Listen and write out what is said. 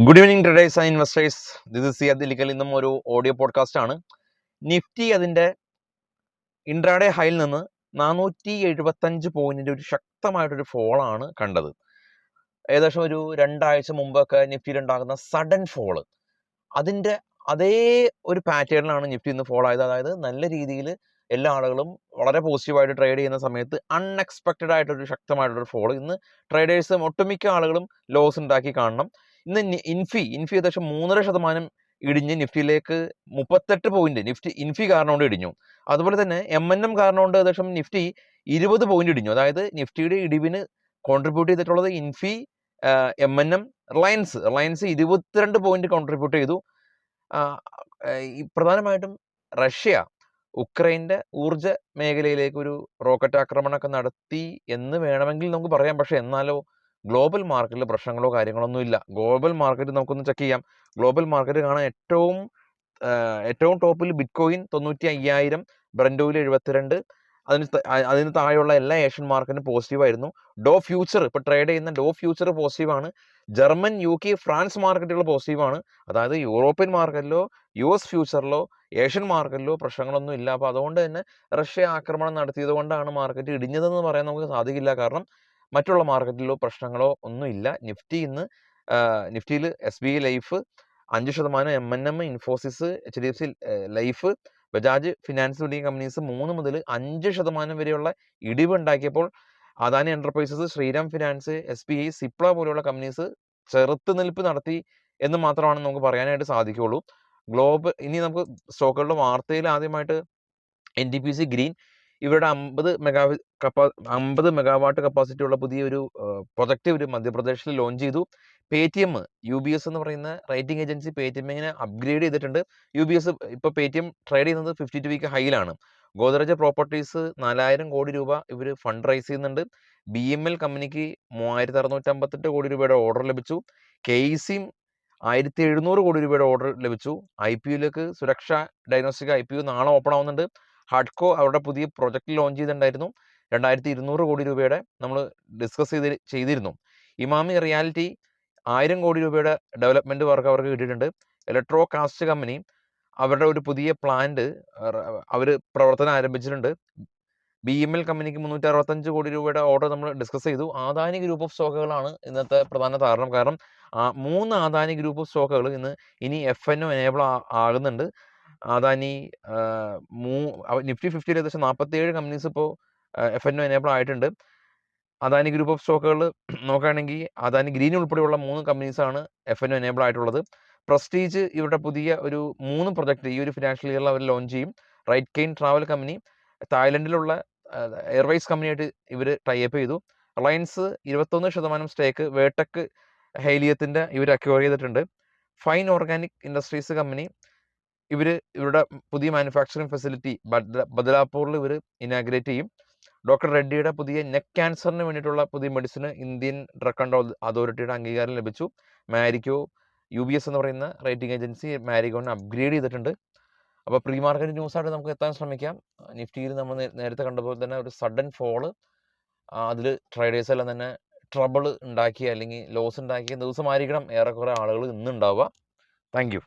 Good evening traders and investors. This is Siyad ദിലിക്കൽ. ഇന്നും ഒരു ഓഡിയോ പോഡ്കാസ്റ്റ് ആണ്. നിഫ്റ്റി അതിൻ്റെ ഇൻട്രാഡേ ഹൈയിൽ നിന്ന് 475 പോയിന്റിൻ്റെ ഒരു ശക്തമായിട്ടൊരു ഫോളാണ് കണ്ടത്. ഏകദേശം ഒരു 2 ആഴ്ച മുമ്പൊക്കെ നിഫ്റ്റിയിൽ ഉണ്ടാകുന്ന സഡൻ ഫോള്, അതിൻ്റെ അതേ ഒരു പാറ്റേണിലാണ് നിഫ്റ്റി ഇന്ന് ഫോളോ ആയത്. അതായത് നല്ല രീതിയിൽ എല്ലാ ആളുകളും വളരെ പോസിറ്റീവായിട്ട് ട്രേഡ് ചെയ്യുന്ന സമയത്ത് അൺഎക്സ്പെക്റ്റഡ് ആയിട്ടൊരു ശക്തമായിട്ടൊരു ഫോള്. ഇന്ന് ട്രേഡേഴ്സും ഒട്ടുമിക്ക ആളുകളും ലോസ് ഉണ്ടാക്കി കാണണം. ഇന്ന് ഇൻഫി ഏകദേശം 3.5% ഇടിഞ്ഞ് നിഫ്റ്റിയിലേക്ക് 38 പോയിന്റ് ഇൻഫി കാരണം കൊണ്ട് ഇടിഞ്ഞു. അതുപോലെ തന്നെ MNM കാരണം കൊണ്ട് ഏകദേശം നിഫ്റ്റി 20 പോയിന്റ് ഇടിഞ്ഞു. അതായത് നിഫ്റ്റിയുടെ ഇടിവിന് കോൺട്രിബ്യൂട്ട് ചെയ്തിട്ടുള്ളത് ഇൻഫി, MNM, റിലയൻസ് 22 പോയിന്റ് കോൺട്രിബ്യൂട്ട് ചെയ്തു. പ്രധാനമായിട്ടും റഷ്യ ഉക്രൈൻ്റെ ഊർജ്ജ മേഖലയിലേക്ക് ഒരു റോക്കറ്റ് ആക്രമണമൊക്കെ നടത്തി എന്ന് വേണമെങ്കിൽ നമുക്ക് പറയാം. പക്ഷെ എന്നാലോ ഗ്ലോബൽ മാർക്കറ്റിൽ പ്രശ്നങ്ങളോ കാര്യങ്ങളൊന്നും ഇല്ല. ഗ്ലോബൽ മാർക്കറ്റ് നമുക്കൊന്ന് ചെക്ക് ചെയ്യാം. ഗ്ലോബൽ മാർക്കറ്റ് കാണാൻ ഏറ്റവും ടോപ്പിൽ ബിറ്റ്കോയിൻ 95,000, ബ്രന്റ് ഓയിൽ 72, അതിന് താഴെയുള്ള എല്ലാ ഏഷ്യൻ മാർക്കറ്റും പോസിറ്റീവായിരുന്നു. ഡോ ഫ്യൂച്ചർ ഇപ്പോൾ ട്രേഡ് ചെയ്യുന്ന ഡോ ഫ്യൂച്ചർ പോസിറ്റീവാണ്. ജർമ്മൻ, UK, ഫ്രാൻസ് മാർക്കറ്റുകൾ പോസിറ്റീവാണ്. അതായത് യൂറോപ്യൻ മാർക്കറ്റിലോ US ഫ്യൂച്ചറിലോ ഏഷ്യൻ മാർക്കറ്റിലോ പ്രശ്നങ്ങളൊന്നും ഇല്ല. അപ്പോൾ അതുകൊണ്ട് തന്നെ റഷ്യ ആക്രമണം നടത്തിയത് കൊണ്ടാണ് മാർക്കറ്റ് ഇടിഞ്ഞതെന്ന് പറയാൻ നമുക്ക് സാധിക്കില്ല. കാരണം മറ്റുള്ള മാർക്കറ്റിലോ പ്രശ്നങ്ങളോ ഒന്നുമില്ല. നിഫ്റ്റിയിൽ SBI life 5%, MNM, Infosys, HDFC life, Bajaj finance തുടങ്ങിയ കമ്പനീസ് 3 മുതൽ 5% വരെയുള്ള ഇടിവ് ഉണ്ടാക്കിയപ്പോൾ Adani enterprises, Shriram finance, SBI, Cipla പോലെയുള്ള കമ്പനീസ് ചെറുത്തുനിൽപ്പ് നടത്തി എന്ന് മാത്രമാണ് നമുക്ക് പറയാനായിട്ട് സാധിക്കുകയുള്ളൂ. ഇനി നമുക്ക് സ്റ്റോക്കുകളുടെ വാർത്തയിൽ ആദ്യമായിട്ട് NTPC ഗ്രീൻ ഇവരുടെ 50 മെഗാവാട്ട് കപ്പാസിറ്റി ഉള്ള പുതിയൊരു പ്രൊജക്റ്റ് ഇവർ മധ്യപ്രദേശിൽ ലോഞ്ച് ചെയ്തു. പേടിഎം, UBS എന്ന് പറയുന്ന റേറ്റിംഗ് ഏജൻസി പേടിഎമ്മിനെ അപ്ഗ്രേഡ് ചെയ്തിട്ടുണ്ട്. UBS ഇപ്പോൾ പേടിഎം ട്രേഡ് ചെയ്യുന്നത് 52 വീക്ക് ഹൈയിലാണ്. ഗോദ്രേജ് പ്രോപ്പർട്ടീസ് 4000 കോടി രൂപ ഇവർ ഫണ്ട് റൈസ് ചെയ്യുന്നുണ്ട്. BML കമ്പനിക്ക് 3658 കോടി രൂപയുടെ ഓർഡർ ലഭിച്ചു. KEC 1700 കോടി രൂപയുടെ ഓർഡർ ലഭിച്ചു. IPOയിലേക്ക് സുരക്ഷ ഡയഗ്നോസ്റ്റിക് IPO നാളെ ഓപ്പൺ ആവുന്നുണ്ട്. ഹഡ്കോ അവരുടെ പുതിയ പ്രൊജക്റ്റ് ലോഞ്ച് ചെയ്തിട്ടുണ്ടായിരുന്നു. 2200 കോടി രൂപയുടെ നമ്മൾ ഡിസ്കസ് ചെയ്തിരുന്നു. ഇമാമി റിയാലിറ്റി 1000 കോടി രൂപയുടെ ഡെവലപ്മെൻറ്റ് വർക്ക് അവർക്ക് കിട്ടിയിട്ടുണ്ട്. ഇലക്ട്രോ കാസ്റ്റ് കമ്പനി അവരുടെ ഒരു പുതിയ പ്ലാന്റ് അവർ പ്രവർത്തനം ആരംഭിച്ചിട്ടുണ്ട്. BML കമ്പനിക്ക് 365 കോടി രൂപയുടെ ഓർഡർ നമ്മൾ ഡിസ്കസ് ചെയ്തു. ആദാനി ഗ്രൂപ്പ് ഓഫ് സ്റ്റോക്കുകളാണ് ഇന്നത്തെ പ്രധാന കാരണം. കാരണം 3 ആദാനി ഗ്രൂപ്പ് ഓഫ് സ്റ്റോക്കുകൾ ഇനി FNO എനേബിൾ ആകുന്നുണ്ട്. അദാനി നിഫ്റ്റി 50 ഏകദേശം 47 കമ്പനീസ് ഇപ്പോൾ FNO എനേബിൾ ആയിട്ടുണ്ട്. അദാനി ഗ്രൂപ്പ് ഓഫ് സ്റ്റോക്കുകൾ നോക്കുകയാണെങ്കിൽ അദാനി ഗ്രീൻ ഉൾപ്പെടെയുള്ള 3 കമ്പനീസാണ് FNO എനേബിൾ ആയിട്ടുള്ളത്. പ്രസ്റ്റീജ് ഇവരുടെ പുതിയ ഒരു 3 പ്രൊജക്റ്റ് ഈ ഒരു ഫിനാൻഷ്യൽ ഇയറിൽ അവർ ലോഞ്ച് ചെയ്യും. റൈറ്റ് കെയിൻ ട്രാവൽ കമ്പനി തായ്ലൻഡിലുള്ള എയർവൈസ് കമ്പനിയായിട്ട് ഇവർ ടൈപ്പ് ചെയ്തു. റിലയൻസ് 21% സ്റ്റേക്ക് വേട്ടക് ഹെലിയത്തിൻ്റെ ഇവർ അക്വയർ ചെയ്തിട്ടുണ്ട്. ഫൈൻ ഓർഗാനിക് ഇൻഡസ്ട്രീസ് കമ്പനി ഇവരുടെ പുതിയ മാനുഫാക്ചറിങ് ഫെസിലിറ്റി ബദലാപൂറിൽ ഇവർ ഇനാഗ്രേറ്റ് ചെയ്യും. ഡോക്ടർ റെഡ്ഡിയുടെ പുതിയ നെക്ക് ക്യാൻസറിന് വേണ്ടിയിട്ടുള്ള പുതിയ മെഡിസിന് ഇന്ത്യൻ ഡ്രഗ് കൺട്രോൾ അതോറിറ്റിയുടെ അംഗീകാരം ലഭിച്ചു. മാരിക്കോ UBS എന്ന് പറയുന്ന റേറ്റിംഗ് ഏജൻസി മാരിക്കോനെ അപ്ഗ്രേഡ് ചെയ്തിട്ടുണ്ട്. അപ്പോൾ പ്രീ മാർക്കറ്റ് ന്യൂസായിട്ട് നമുക്ക് എത്താൻ ശ്രമിക്കാം. നിഫ്റ്റിയിൽ നമ്മൾ നേരത്തെ കണ്ടപ്പോൾ തന്നെ ഒരു സഡൻ ഫോള്, അതിൽ ട്രേഡേഴ്സ് എല്ലാം തന്നെ ട്രബിൾ ഉണ്ടാക്കിയ അല്ലെങ്കിൽ ലോസ് ഉണ്ടാക്കിയ ദിവസമായിരിക്കണം ഏറെക്കുറെ ആളുകൾ ഇന്നുണ്ടാവുക. Thank you.